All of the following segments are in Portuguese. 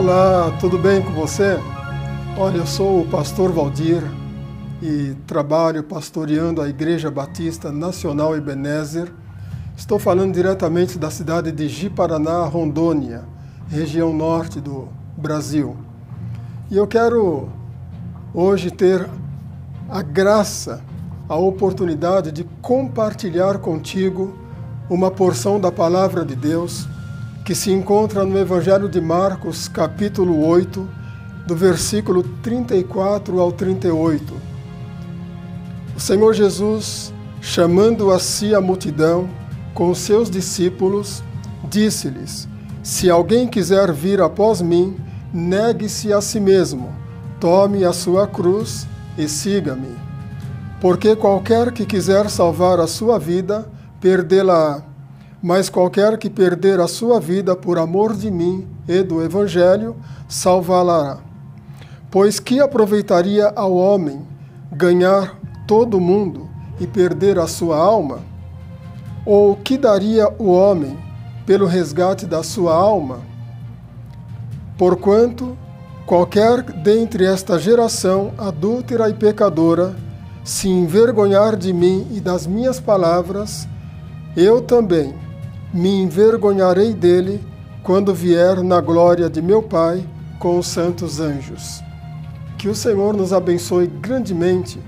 Olá, tudo bem com você? Olha, eu sou o pastor Valdir e trabalho pastoreando a Igreja Batista Nacional Ebenezer. Estou falando diretamente da cidade de Ji-Paraná, Rondônia, região norte do Brasil. E eu quero hoje ter a graça, a oportunidade de compartilhar contigo uma porção da Palavra de Deus que se encontra no Evangelho de Marcos, capítulo 8, do versículo 34 ao 38. O Senhor Jesus, chamando a si a multidão com os seus discípulos, disse-lhes: Se alguém quiser vir após mim, negue-se a si mesmo, tome a sua cruz e siga-me. Porque qualquer que quiser salvar a sua vida, perdê-la-á. Mas qualquer que perder a sua vida por amor de mim e do Evangelho, salvá-la-á. Pois que aproveitaria ao homem ganhar todo o mundo e perder a sua alma? Ou que daria o homem pelo resgate da sua alma? Porquanto qualquer dentre esta geração adúltera e pecadora se envergonhar de mim e das minhas palavras, eu também me envergonharei dele quando vier na glória de meu Pai com os santos anjos. Que o Senhor nos abençoe grandemente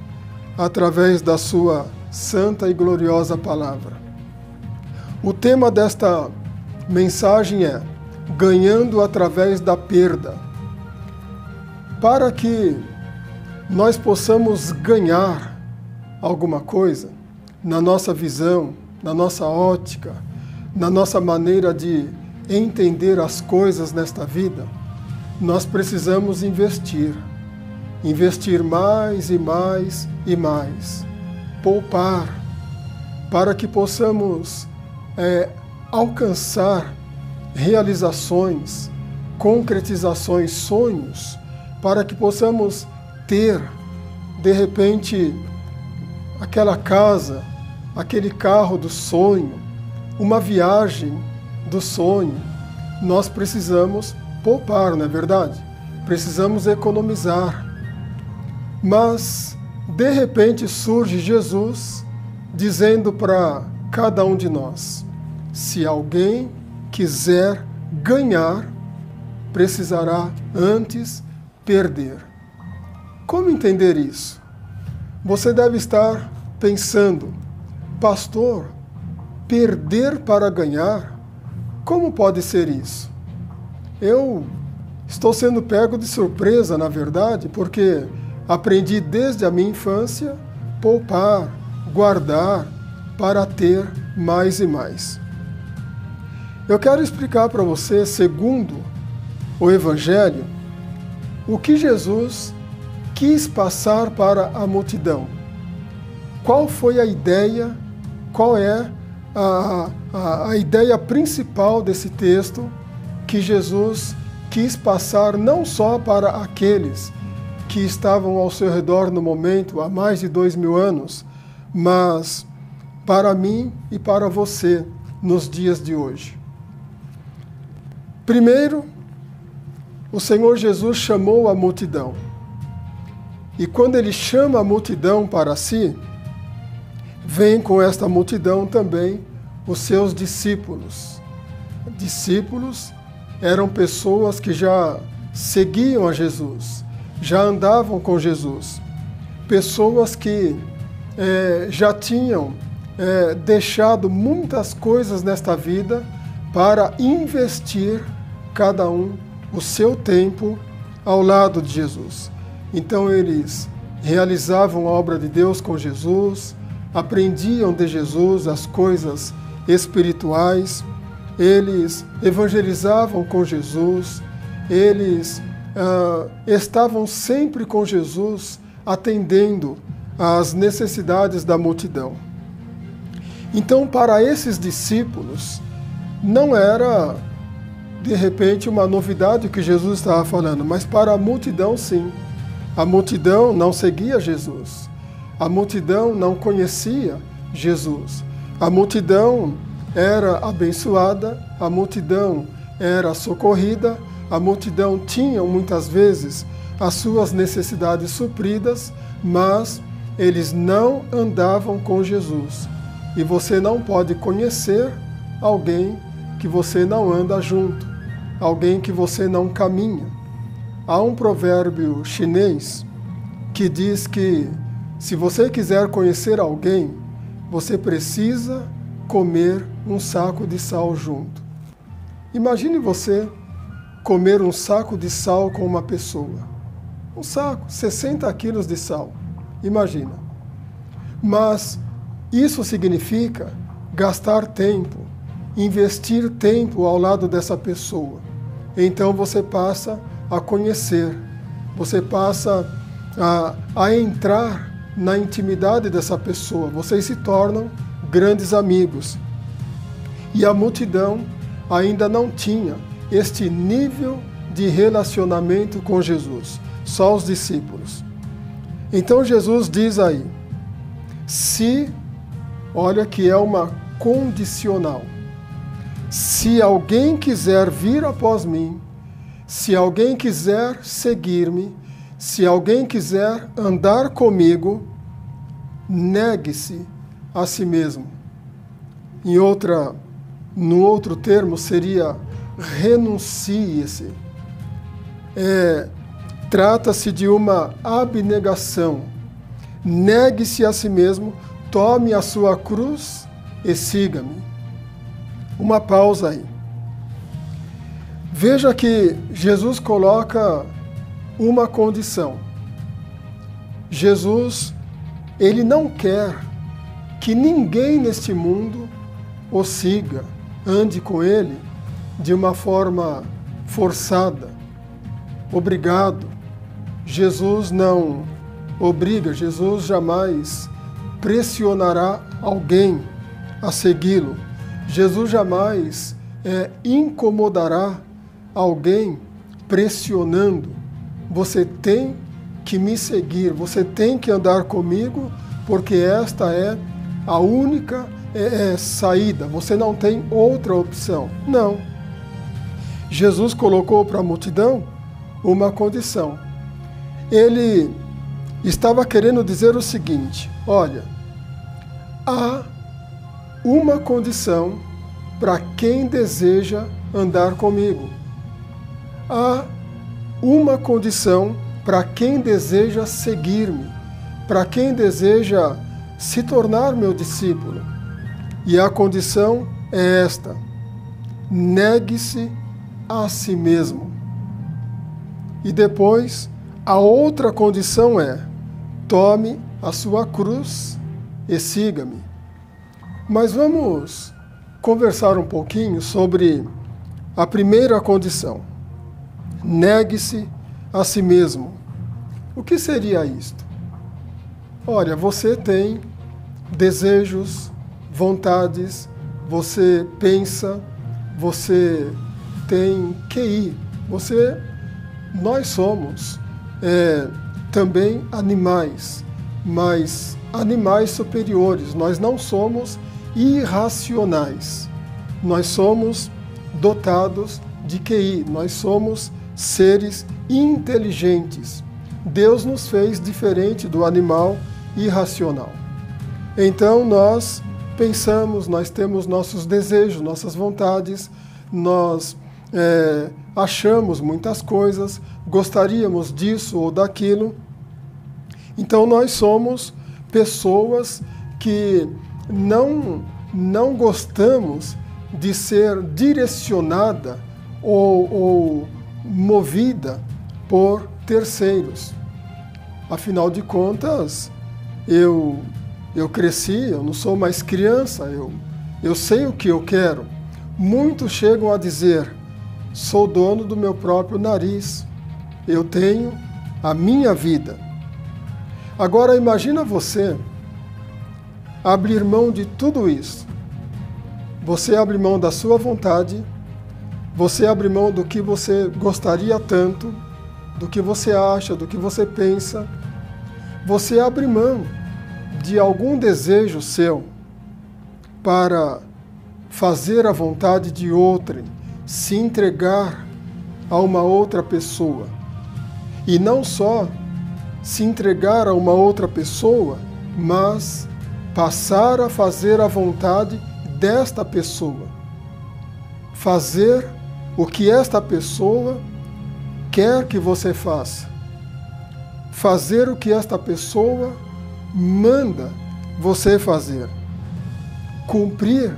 através da sua santa e gloriosa palavra. O tema desta mensagem é ganhando através da perda. Para que nós possamos ganhar alguma coisa na nossa visão, na nossa ótica, na nossa maneira de entender as coisas nesta vida, nós precisamos investir mais e mais e mais, poupar, para que possamos alcançar realizações, concretizações, sonhos, para que possamos ter, de repente, aquela casa, aquele carro do sonho, uma viagem do sonho. Nós precisamos poupar, não é verdade? Precisamos economizar. Mas, de repente, surge Jesus dizendo para cada um de nós: se alguém quiser ganhar, precisará antes perder. Como entender isso? Você deve estar pensando: pastor, perder para ganhar? Como pode ser isso? Eu estou sendo pego de surpresa, na verdade, porque aprendi desde a minha infância poupar, guardar para ter mais e mais. Eu quero explicar para você, segundo o Evangelho, o que Jesus quis passar para a multidão. Qual foi a ideia, qual é a ideia principal desse texto que Jesus quis passar não só para aqueles que estavam ao seu redor no momento, há mais de 2000 anos, mas para mim e para você nos dias de hoje. Primeiro, o Senhor Jesus chamou a multidão. E quando Ele chama a multidão para si, vem com esta multidão também os seus discípulos. Discípulos eram pessoas que já seguiam a Jesus, já andavam com Jesus. Pessoas que já tinham deixado muitas coisas nesta vida para investir cada um o seu tempo ao lado de Jesus. Então eles realizavam a obra de Deus com Jesus, aprendiam de Jesus as coisas espirituais, eles evangelizavam com Jesus, eles estavam sempre com Jesus, atendendo às necessidades da multidão. Então, para esses discípulos, não era, de repente, uma novidade o que Jesus estava falando, mas para a multidão, sim. A multidão não seguia Jesus. A multidão não conhecia Jesus. A multidão era abençoada, a multidão era socorrida, A multidão tinha muitas vezes as suas necessidades supridas, mas eles não andavam com Jesus. E você não pode conhecer alguém que você não anda junto, alguém que você não caminha. Há um provérbio chinês que diz que se você quiser conhecer alguém, você precisa comer um saco de sal junto. Imagine você comer um saco de sal com uma pessoa. Um saco, 60 quilos de sal. Imagina. Mas isso significa gastar tempo, investir tempo ao lado dessa pessoa. Então você passa a conhecer, você passa a entrar na intimidade dessa pessoa. Vocês se tornam grandes amigos. E a multidão ainda não tinha este nível de relacionamento com Jesus, só os discípulos. Então Jesus diz aí, olha que é uma condicional. Se alguém quiser vir após mim, se alguém quiser seguir-me, se alguém quiser andar comigo, negue-se a si mesmo. No outro termo seria renuncie-se. Trata-se de uma abnegação. Negue-se a si mesmo, tome a sua cruz e siga-me. Uma pausa aí. Veja que Jesus coloca uma condição. Jesus, ele não quer que ninguém neste mundo o siga, ande com ele de uma forma forçada, obrigado. Jesus não obriga, Jesus jamais pressionará alguém a segui-lo. Jesus jamais incomodará alguém pressionando. Você tem que me seguir, você tem que andar comigo, porque esta é a única saída, você não tem outra opção. Não. Jesus colocou para a multidão uma condição. Ele estava querendo dizer o seguinte, olha, há uma condição para quem deseja andar comigo. Há uma condição para quem deseja seguir-me, para quem deseja se tornar meu discípulo. E a condição é esta: negue-se a si mesmo. E depois, a outra condição é: tome a sua cruz e siga-me. Mas vamos conversar um pouquinho sobre a primeira condição. Negue-se a si mesmo. O que seria isto? Olha, você tem desejos, vontades, você pensa, você tem QI, nós somos também animais, mas animais superiores, nós não somos irracionais, nós somos dotados de QI, nós somos seres inteligentes. Deus nos fez diferente do animal irracional. Então nós pensamos, nós temos nossos desejos, nossas vontades, nós achamos muitas coisas, gostaríamos disso ou daquilo. Então nós somos pessoas que não gostamos de ser direcionada ou movida por terceiros. Afinal de contas, eu cresci, eu não sou mais criança, eu sei o que eu quero. Muitos chegam a dizer, sou dono do meu próprio nariz, eu tenho a minha vida. Agora imagina você abrir mão de tudo isso. Você abre mão da sua vontade, você abre mão do que você gostaria tanto, do que você acha, do que você pensa. Você abre mão de algum desejo seu para fazer a vontade de outrem, se entregar a uma outra pessoa. E não só se entregar a uma outra pessoa, mas passar a fazer a vontade desta pessoa. Fazer o que esta pessoa quer que você faça. Fazer o que esta pessoa manda você fazer. Cumprir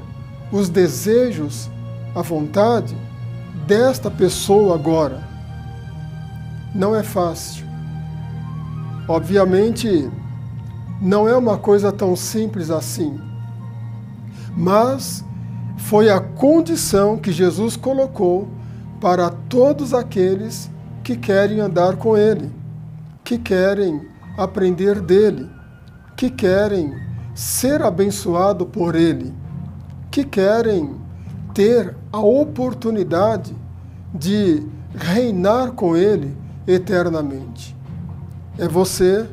os desejos, a vontade desta pessoa agora. Não é fácil. Obviamente, não é uma coisa tão simples assim. Mas foi a condição que Jesus colocou para todos aqueles que querem andar com Ele, que querem aprender dEle, que querem ser abençoado por Ele, que querem ter a oportunidade de reinar com Ele eternamente. É você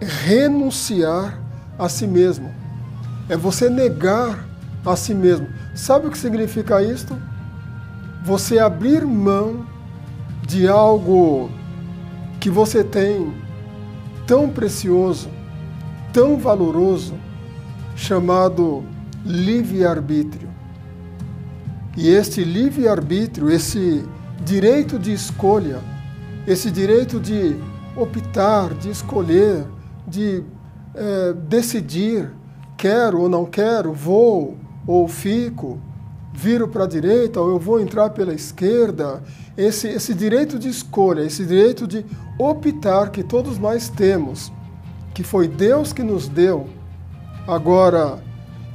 renunciar a si mesmo. É você negar a si mesmo. Sabe o que significa isto? Você abrir mão de algo que você tem tão precioso, tão valoroso, chamado livre-arbítrio. E este livre-arbítrio, esse direito de escolha, esse direito de optar, de escolher, de decidir, quero ou não quero, vou ou fico, viro para a direita ou eu vou entrar pela esquerda, esse direito de escolha, esse direito de optar que todos nós temos, que foi Deus que nos deu. Agora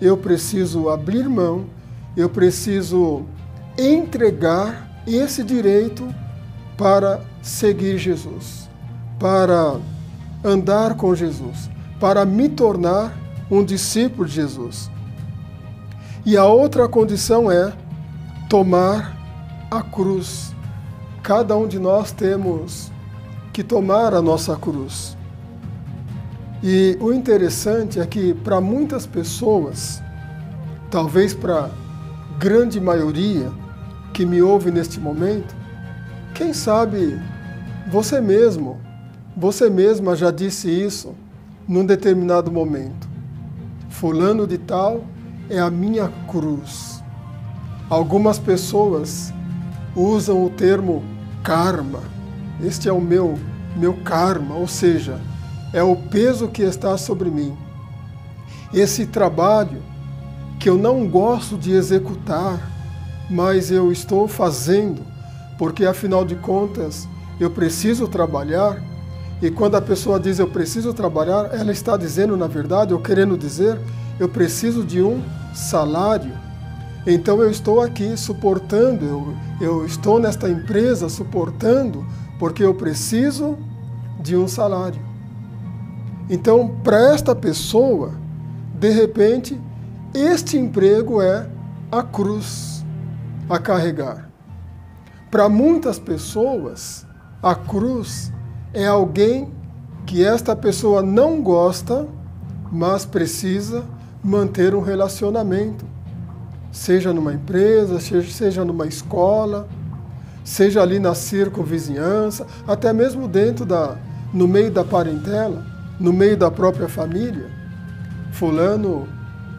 eu preciso abrir mão, eu preciso entregar esse direito para seguir Jesus, para andar com Jesus, para me tornar um discípulo de Jesus. E a outra condição é tomar a cruz. Cada um de nós temos que tomar a nossa cruz. E o interessante é que para muitas pessoas, talvez para a grande maioria que me ouve neste momento, quem sabe você mesmo, você mesma já disse isso num determinado momento. Fulano de tal é a minha cruz. Algumas pessoas usam o termo karma. Este é o meu karma, ou seja, é o peso que está sobre mim. Esse trabalho que eu não gosto de executar, mas eu estou fazendo, porque afinal de contas eu preciso trabalhar. E quando a pessoa diz eu preciso trabalhar, ela está dizendo, na verdade, ou querendo dizer, eu preciso de um salário. Então eu estou aqui suportando, eu estou nesta empresa suportando, porque eu preciso de um salário. Então, para esta pessoa, de repente, este emprego é a cruz a carregar. Para muitas pessoas, a cruz é alguém que esta pessoa não gosta, mas precisa manter um relacionamento. Seja numa empresa, seja numa escola, seja ali na circunvizinhança, até mesmo no meio da parentela, no meio da própria família. Fulano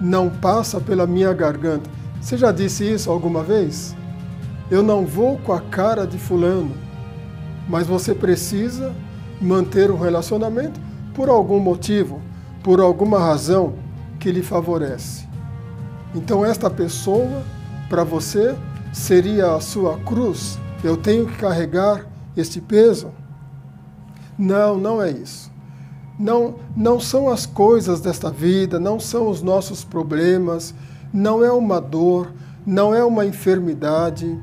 não passa pela minha garganta. Você já disse isso alguma vez? Eu não vou com a cara de fulano, mas você precisa manter um relacionamento por algum motivo, por alguma razão que lhe favorece. Então esta pessoa, para você, seria a sua cruz. Eu tenho que carregar este peso? Não, não é isso. Não são as coisas desta vida, não são os nossos problemas, não é uma dor, não é uma enfermidade,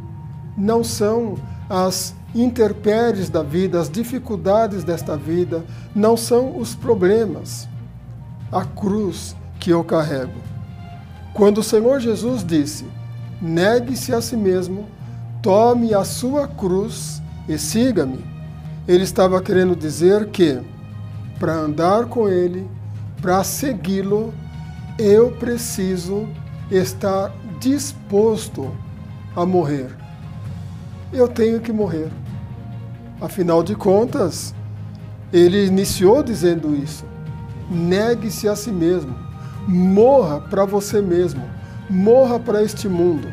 não são as intempéries da vida, as dificuldades desta vida, não são os problemas. A cruz que eu carrego. Quando o Senhor Jesus disse, negue-se a si mesmo, tome a sua cruz e siga-me, Ele estava querendo dizer que, para andar com Ele, para segui-lo, eu preciso estar disposto a morrer. eu tenho que morrer. Afinal de contas, ele iniciou dizendo isso. Negue-se a si mesmo. Morra para você mesmo. Morra para este mundo.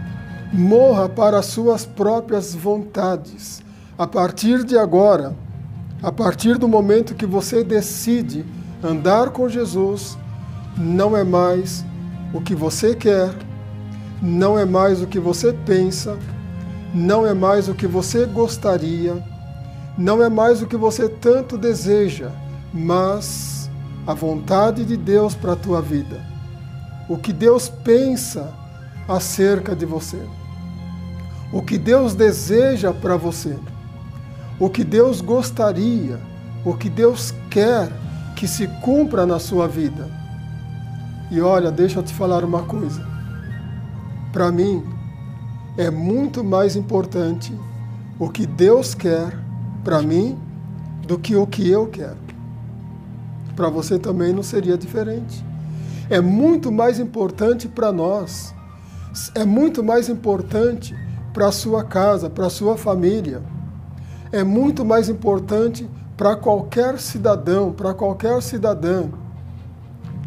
Morra para as suas próprias vontades. A partir de agora, a partir do momento que você decide andar com Jesus, não é mais o que você quer, não é mais o que você pensa, não é mais o que você gostaria, não é mais o que você tanto deseja, mas a vontade de Deus para a tua vida. O que Deus pensa acerca de você. O que Deus deseja para você. O que Deus gostaria, o que Deus quer que se cumpra na sua vida. E olha, deixa eu te falar uma coisa. Para mim, é muito mais importante o que Deus quer para mim do que o que eu quero. Para você também não seria diferente. É muito mais importante para nós. É muito mais importante para a sua casa, para a sua família. É muito mais importante para qualquer cidadão, para qualquer cidadã.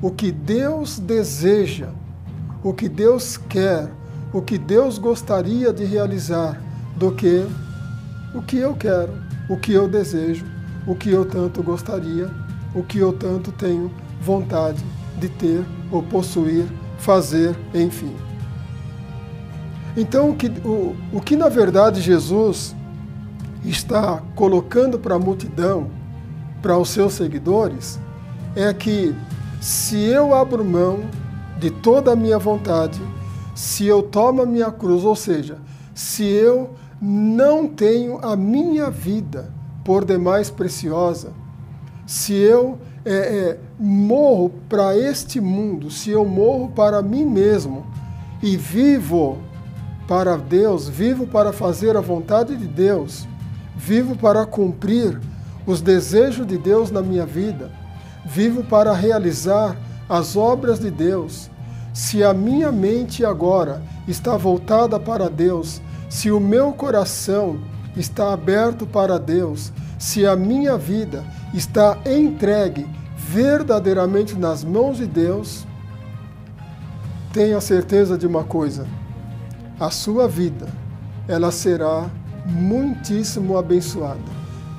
O que Deus deseja, o que Deus quer, o que Deus gostaria de realizar, do que o que eu quero, o que eu desejo, o que eu tanto gostaria, o que eu tanto tenho vontade de ter ou possuir, fazer, enfim. Então, o que na verdade Jesus está colocando para a multidão, para os seus seguidores, é que se eu abro mão de toda a minha vontade, se eu tomo a minha cruz, ou seja, se eu não tenho a minha vida por demais preciosa, se eu morro para este mundo, se eu morro para mim mesmo e vivo para Deus, vivo para fazer a vontade de Deus, vivo para cumprir os desejos de Deus na minha vida, vivo para realizar as obras de Deus. Se a minha mente agora está voltada para Deus, se o meu coração está aberto para Deus, se a minha vida está entregue verdadeiramente nas mãos de Deus, tenha certeza de uma coisa: a sua vida, ela será muitíssimo abençoada,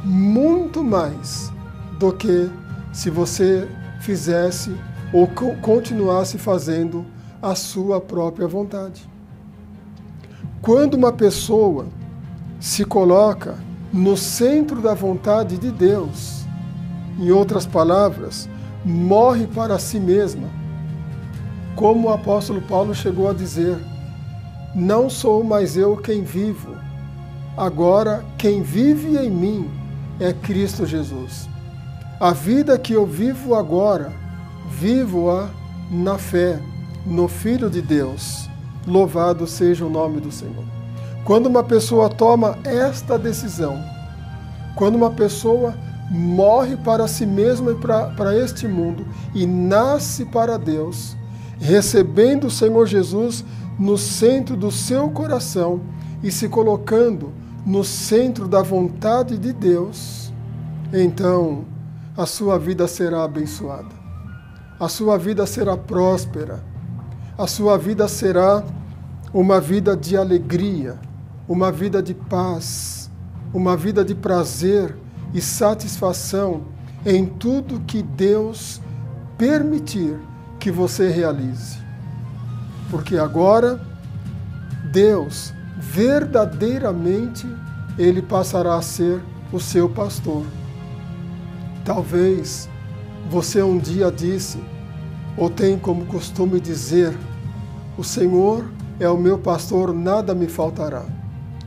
muito mais do que se você fizesse ou continuasse fazendo a sua própria vontade. Quando uma pessoa se coloca no centro da vontade de Deus, em outras palavras, morre para si mesma, como o apóstolo Paulo chegou a dizer: não sou mais eu quem vivo, agora quem vive em mim é Cristo Jesus. A vida que eu vivo agora, vivo-a na fé, no Filho de Deus. Louvado seja o nome do Senhor. Quando uma pessoa toma esta decisão, quando uma pessoa morre para si mesma e para este mundo e nasce para Deus, recebendo o Senhor Jesus no centro do seu coração e se colocando no centro da vontade de Deus, então a sua vida será abençoada, a sua vida será próspera, a sua vida será uma vida de alegria, uma vida de paz, uma vida de prazer e satisfação em tudo que Deus permitir que você realize. Porque agora, Deus, verdadeiramente, Ele passará a ser o seu pastor. Talvez você um dia disse, ou tem como costume dizer: o Senhor é o meu pastor, nada me faltará.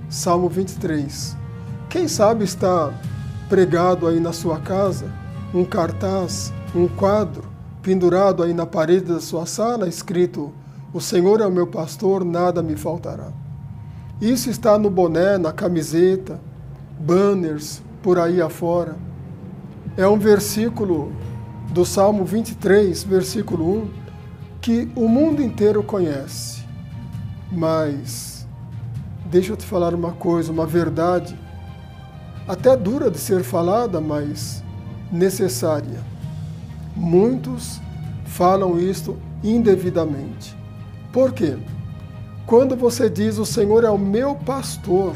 Salmo 23. Quem sabe está pregado aí na sua casa, um cartaz, um quadro, pendurado aí na parede da sua sala, escrito: o Senhor é o meu pastor, nada me faltará. Isso está no boné, na camiseta, banners, por aí afora. É um versículo do Salmo 23, versículo 1, que o mundo inteiro conhece. Mas deixa eu te falar uma coisa, uma verdade, até dura de ser falada, mas necessária. Muitos falam isto indevidamente. Por quê? Quando você diz o Senhor é o meu pastor,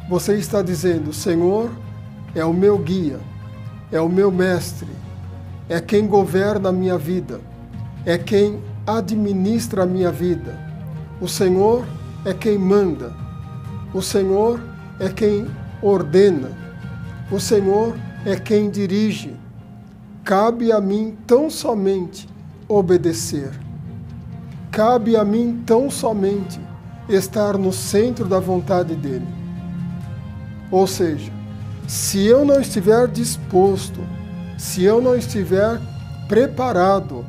você está dizendo o Senhor é o meu guia, é o meu mestre, é quem governa a minha vida, é quem administra a minha vida. O Senhor é quem manda, o Senhor é quem ordena, o Senhor é quem dirige. Cabe a mim tão somente obedecer. Cabe a mim tão somente estar no centro da vontade dele. Ou seja, se eu não estiver disposto, se eu não estiver preparado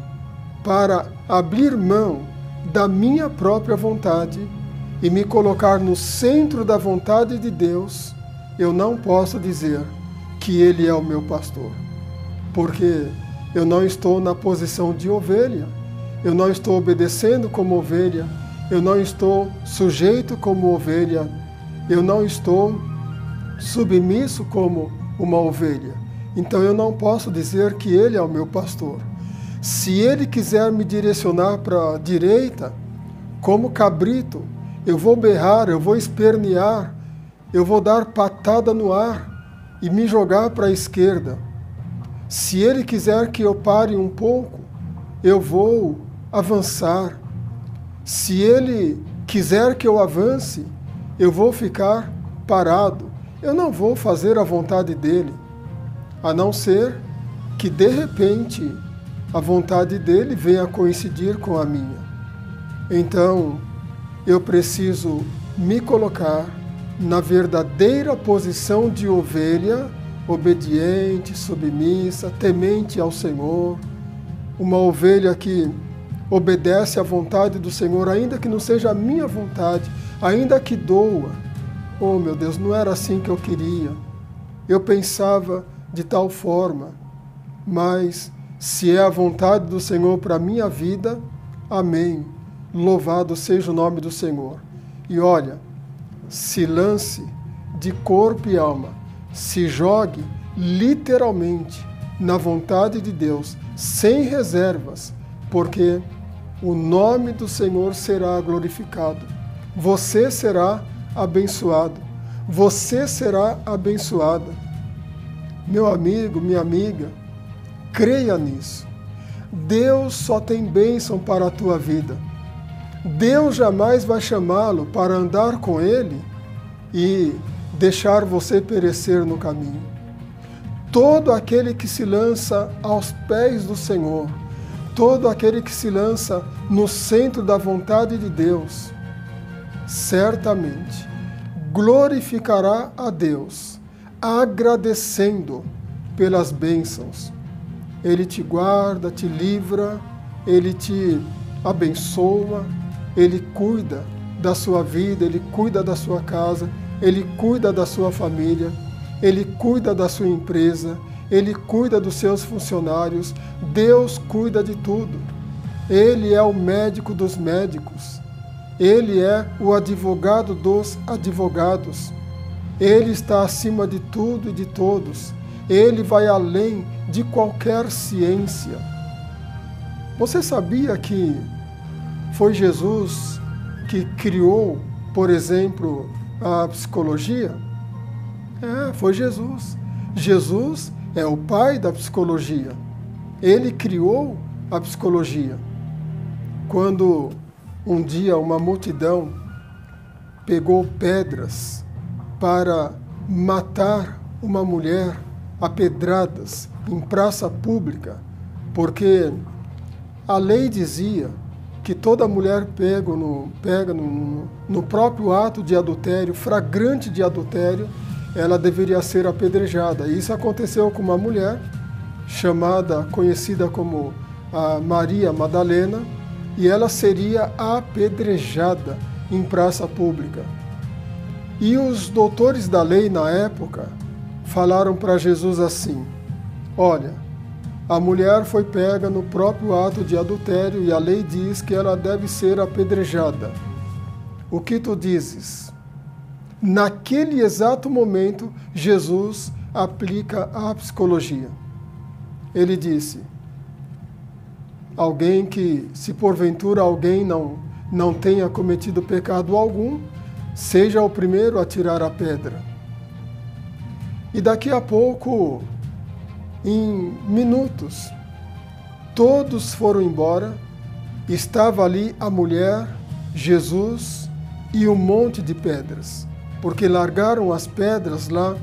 para abrir mão da minha própria vontade e me colocar no centro da vontade de Deus, eu não posso dizer que Ele é o meu pastor, porque eu não estou na posição de ovelha, eu não estou obedecendo como ovelha, eu não estou sujeito como ovelha, eu não estou submisso como uma ovelha. Então eu não posso dizer que Ele é o meu pastor. Se Ele quiser me direcionar para a direita, como cabrito, eu vou berrar, eu vou espernear, eu vou dar patada no ar e me jogar para a esquerda. Se Ele quiser que eu pare um pouco, eu vou avançar. Se Ele quiser que eu avance, eu vou ficar parado. Eu não vou fazer a vontade dEle, a não ser que, de repente, a vontade dEle venha coincidir com a minha. Então, eu preciso me colocar na verdadeira posição de ovelha, obediente, submissa, temente ao Senhor, uma ovelha que obedece à vontade do Senhor, ainda que não seja a minha vontade, ainda que doa. Oh, meu Deus, não era assim que eu queria. Eu pensava de tal forma, mas se é a vontade do Senhor para a minha vida, amém. Louvado seja o nome do Senhor. E olha, se lance de corpo e alma, se jogue literalmente na vontade de Deus, sem reservas, porque o nome do Senhor será glorificado. Você será abençoado. Você será abençoada. Meu amigo, minha amiga, creia nisso. Deus só tem bênção para a tua vida. Deus jamais vai chamá-lo para andar com Ele e deixar você perecer no caminho. Todo aquele que se lança aos pés do Senhor, todo aquele que se lança no centro da vontade de Deus, certamente glorificará a Deus, agradecendo pelas bênçãos. Ele te guarda, te livra, Ele te abençoa, Ele cuida da sua vida, Ele cuida da sua casa, Ele cuida da sua família, Ele cuida da sua empresa, Ele cuida dos seus funcionários. Deus cuida de tudo. Ele é o médico dos médicos. Ele é o advogado dos advogados. Ele está acima de tudo e de todos. Ele vai além de qualquer ciência. Você sabia que foi Jesus que criou, por exemplo, a psicologia? Foi Jesus. Jesus é o pai da psicologia. Ele criou a psicologia. Quando um dia uma multidão pegou pedras para matar uma mulher a pedradas em praça pública, porque a lei dizia que toda mulher pega no próprio ato de adultério, flagrante de adultério, ela deveria ser apedrejada. Isso aconteceu com uma mulher conhecida como a Maria Madalena, e ela seria apedrejada em praça pública. E os doutores da lei na época falaram para Jesus assim: olha, a mulher foi pega no próprio ato de adultério e a lei diz que ela deve ser apedrejada. O que tu dizes? naquele exato momento, Jesus aplica a psicologia. Ele disse: alguém que, se porventura alguém não tenha cometido pecado algum, seja o primeiro a tirar a pedra. E daqui a pouco, em minutos, todos foram embora. Estava ali a mulher, Jesus e um monte de pedras, porque largaram as pedras lá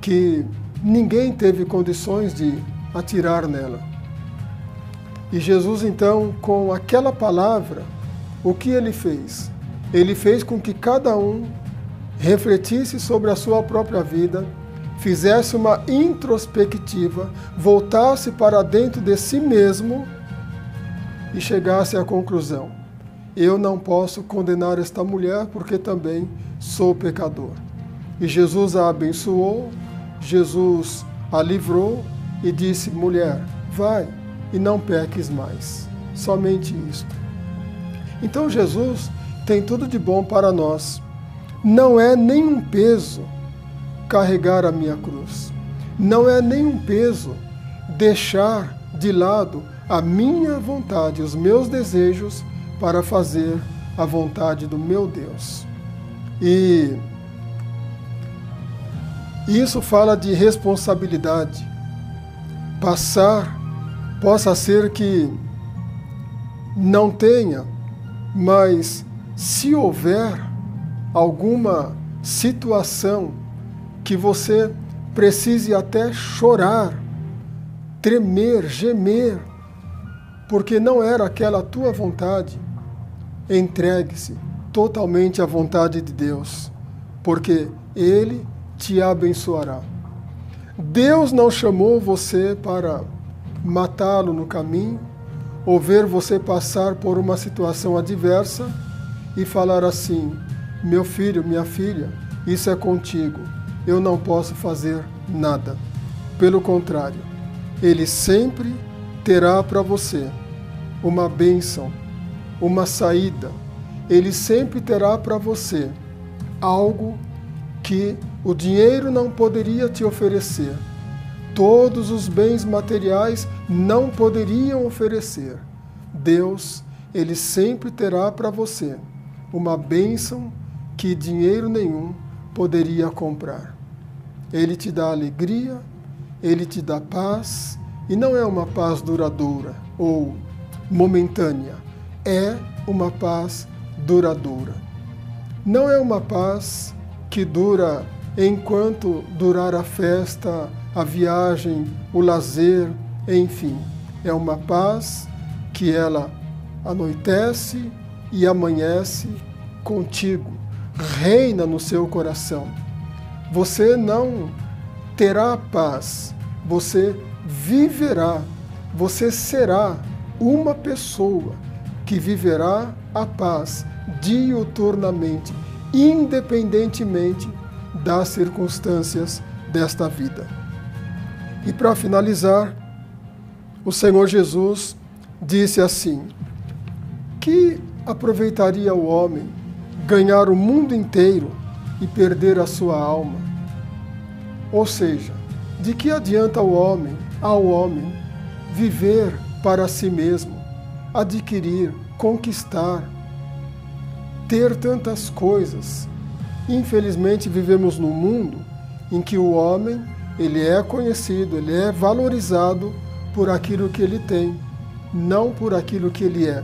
que ninguém teve condições de atirar nela. E Jesus, então, com aquela palavra, o que ele fez? Ele fez com que cada um refletisse sobre a sua própria vida, fizesse uma introspectiva, voltasse para dentro de si mesmo e chegasse à conclusão: eu não posso condenar esta mulher porque também sou pecador. E Jesus a abençoou, Jesus a livrou e disse: mulher, vai e não peques mais. Somente isto. Então Jesus tem tudo de bom para nós. Não é nenhum peso carregar a minha cruz. Não é nenhum peso deixar de lado a minha vontade, os meus desejos, para fazer a vontade do meu Deus. E isso fala de responsabilidade. Possa ser que não tenha, mas se houver alguma situação que você precise até chorar, tremer, gemer, porque não era aquela a tua vontade, entregue-se totalmente à vontade de Deus, porque Ele te abençoará. Deus não chamou você para matá-lo no caminho, ou ver você passar por uma situação adversa e falar assim: meu filho, minha filha, isso é contigo, eu não posso fazer nada. Pelo contrário, Ele sempre terá para você uma bênção, uma saída. Ele sempre terá para você algo que o dinheiro não poderia te oferecer. Todos os bens materiais não poderiam oferecer. Deus, Ele sempre terá para você uma bênção que dinheiro nenhum poderia comprar. Ele te dá alegria, Ele te dá paz, e não é uma paz duradoura ou momentânea, é uma paz duradoura. Não é uma paz que dura enquanto durar a festa, a viagem, o lazer, enfim. É uma paz que ela anoitece e amanhece contigo, reina no seu coração. Você não terá paz, você viverá, você será uma pessoa que viverá a paz diuturnamente, independentemente das circunstâncias desta vida. E para finalizar, o Senhor Jesus disse assim: que aproveitaria o homem ganhar o mundo inteiro e perder a sua alma? Ou seja, de que adianta ao homem viver para si mesmo, adquirir, conquistar, ter tantas coisas? Infelizmente vivemos num mundo em que o homem, ele é conhecido, ele é valorizado por aquilo que ele tem, não por aquilo que ele é.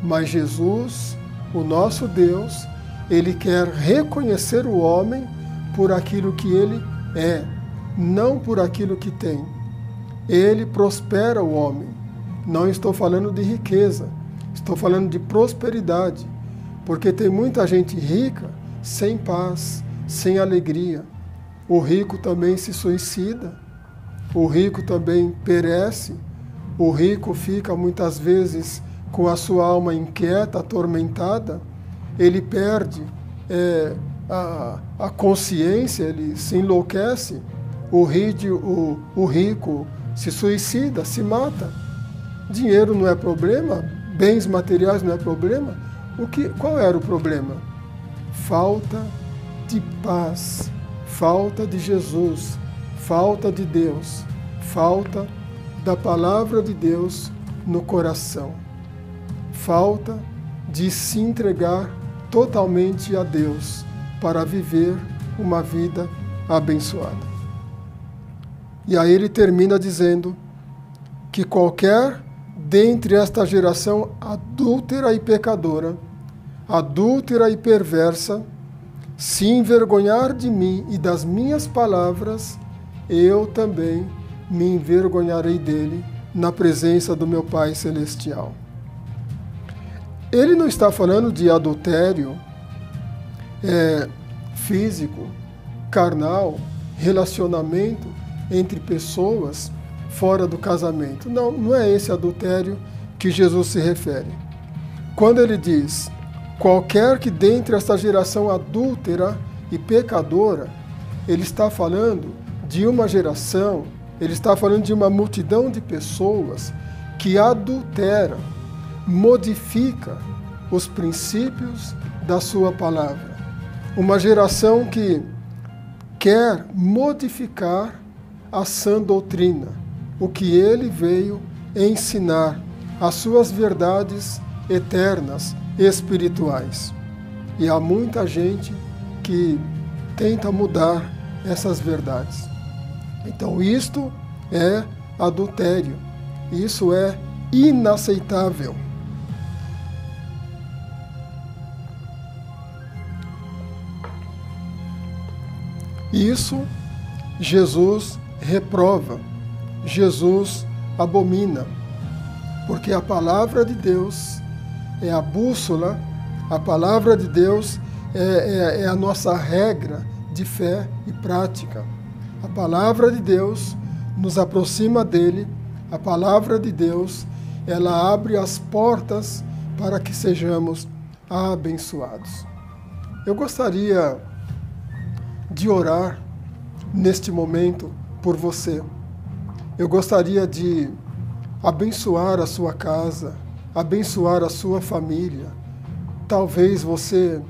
Mas Jesus, o nosso Deus, Ele quer reconhecer o homem por aquilo que ele é, não por aquilo que tem. Ele prospera o homem. Não estou falando de riqueza, estou falando de prosperidade, porque tem muita gente rica sem paz, sem alegria. O rico também se suicida, o rico também perece, o rico fica muitas vezes com a sua alma inquieta, atormentada, ele perde a consciência, ele se enlouquece, o rico se suicida, se mata. Dinheiro não é problema, bens materiais não é problema. Qual era o problema? Falta de paz, falta de Jesus, falta de Deus, falta da palavra de Deus no coração, falta de se entregar totalmente a Deus para viver uma vida abençoada. E aí ele termina dizendo que qualquer dentre esta geração adúltera e pecadora, adúltera e perversa, se envergonhar de mim e das minhas palavras, eu também me envergonharei dele na presença do meu Pai Celestial. Ele não está falando de adultério físico, carnal, relacionamento entre pessoas fora do casamento. Não, não é esse adultério que Jesus se refere. Quando ele diz, qualquer que dentre esta geração adúltera e pecadora, ele está falando de uma geração, ele está falando de uma multidão de pessoas que adultera, modifica os princípios da sua palavra. Uma geração que quer modificar a sã doutrina, o que ele veio ensinar, as suas verdades eternas, espirituais. E há muita gente que tenta mudar essas verdades. Então isto é adultério, isso é inaceitável. Isso Jesus reprova, Jesus abomina, porque a palavra de Deus é a bússola, a palavra de Deus é a nossa regra de fé e prática. A palavra de Deus nos aproxima dele, a palavra de Deus, ela abre as portas para que sejamos abençoados. Eu gostaria de orar neste momento por você. Eu gostaria de abençoar a sua casa, abençoar a sua família. Talvez você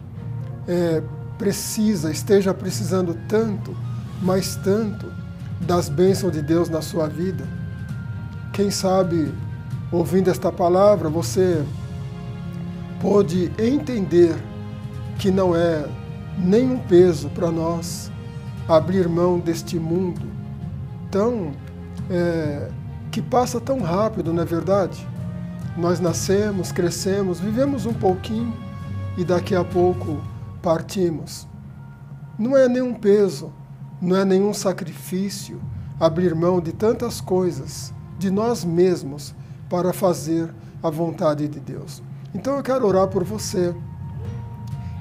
esteja precisando tanto, mas tanto, das bênçãos de Deus na sua vida. Quem sabe, ouvindo esta palavra, você pode entender que não é nenhum peso para nós abrir mão deste mundo que passa tão rápido, não é verdade? Nós nascemos, crescemos, vivemos um pouquinho e daqui a pouco partimos. Não é nenhum peso, não é nenhum sacrifício abrir mão de tantas coisas, de nós mesmos, para fazer a vontade de Deus. Então eu quero orar por você,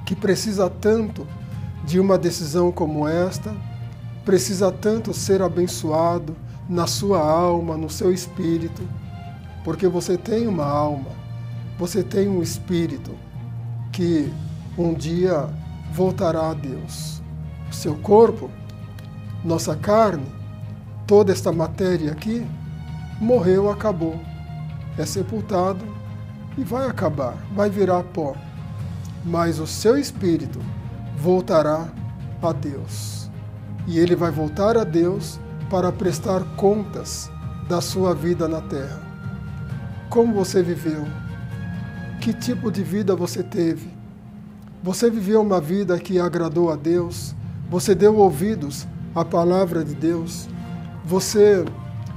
que precisa tanto de uma decisão como esta, precisa tanto ser abençoado na sua alma, no seu espírito, porque você tem uma alma, você tem um espírito que um dia voltará a Deus. O seu corpo, nossa carne, toda esta matéria aqui, morreu, acabou, é sepultado e vai acabar, vai virar pó. Mas o seu espírito voltará a Deus. E ele vai voltar a Deus para prestar contas da sua vida na terra. Como você viveu? Que tipo de vida você teve? Você viveu uma vida que agradou a Deus? Você deu ouvidos à palavra de Deus? Você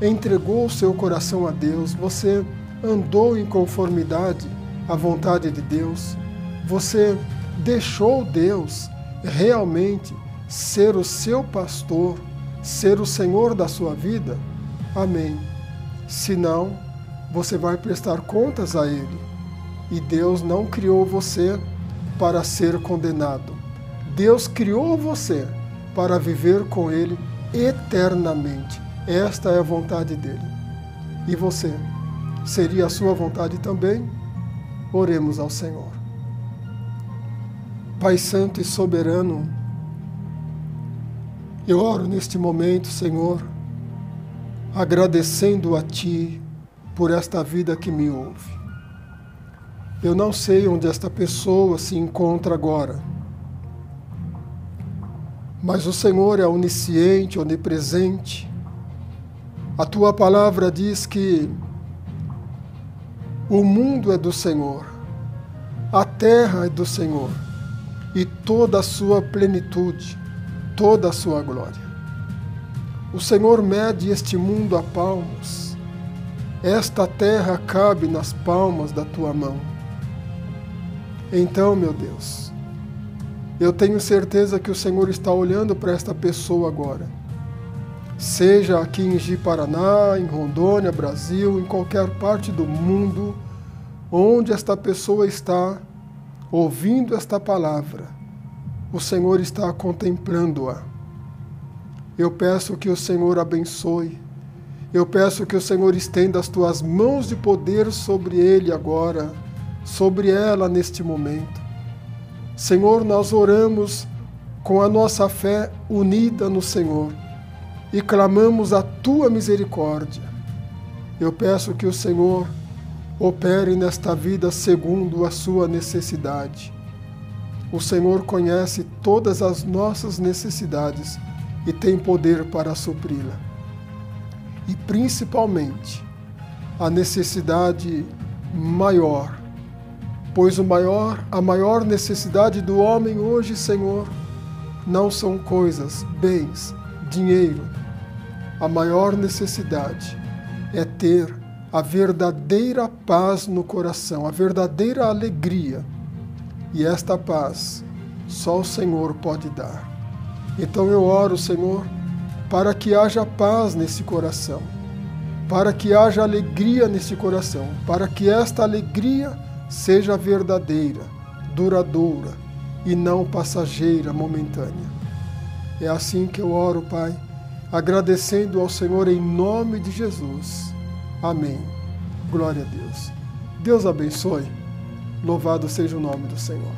entregou o seu coração a Deus? Você andou em conformidade à vontade de Deus? Você deixou Deus realmente ser o seu pastor, ser o Senhor da sua vida? Amém. Se não, você vai prestar contas a Ele. E Deus não criou você para ser condenado. Deus criou você para viver com Ele eternamente. Esta é a vontade dEle. E você? Seria a sua vontade também? Oremos ao Senhor. Pai Santo e Soberano, eu oro neste momento, Senhor, agradecendo a Ti por esta vida que me ouve. Eu não sei onde esta pessoa se encontra agora, Mas o Senhor é onisciente, onipresente. A tua palavra diz que o mundo é do Senhor, a terra é do Senhor e toda a sua plenitude, toda a sua glória. O Senhor mede este mundo a palmos. Esta terra cabe nas palmas da tua mão. Então, meu Deus, eu tenho certeza que o Senhor está olhando para esta pessoa agora. Seja aqui em Ji-Paraná, em Rondônia, Brasil, em qualquer parte do mundo, onde esta pessoa está ouvindo esta palavra, o Senhor está contemplando-a. Eu peço que o Senhor abençoe. Eu peço que o Senhor estenda as tuas mãos de poder sobre ele agora, sobre ela neste momento. Senhor, nós oramos com a nossa fé unida no Senhor e clamamos a tua misericórdia. Eu peço que o Senhor opere nesta vida segundo a sua necessidade. O Senhor conhece todas as nossas necessidades e tem poder para supri-la. E principalmente a necessidade maior, pois a maior necessidade do homem hoje, Senhor, não são coisas, bens, dinheiro. A maior necessidade é ter a verdadeira paz no coração, a verdadeira alegria. E esta paz só o Senhor pode dar. Então eu oro, Senhor, para que haja paz nesse coração, para que haja alegria nesse coração, para que esta alegria seja verdadeira, duradoura e não passageira, momentânea. É assim que eu oro, Pai, agradecendo ao Senhor em nome de Jesus. Amém. Glória a Deus. Deus abençoe. Louvado seja o nome do Senhor.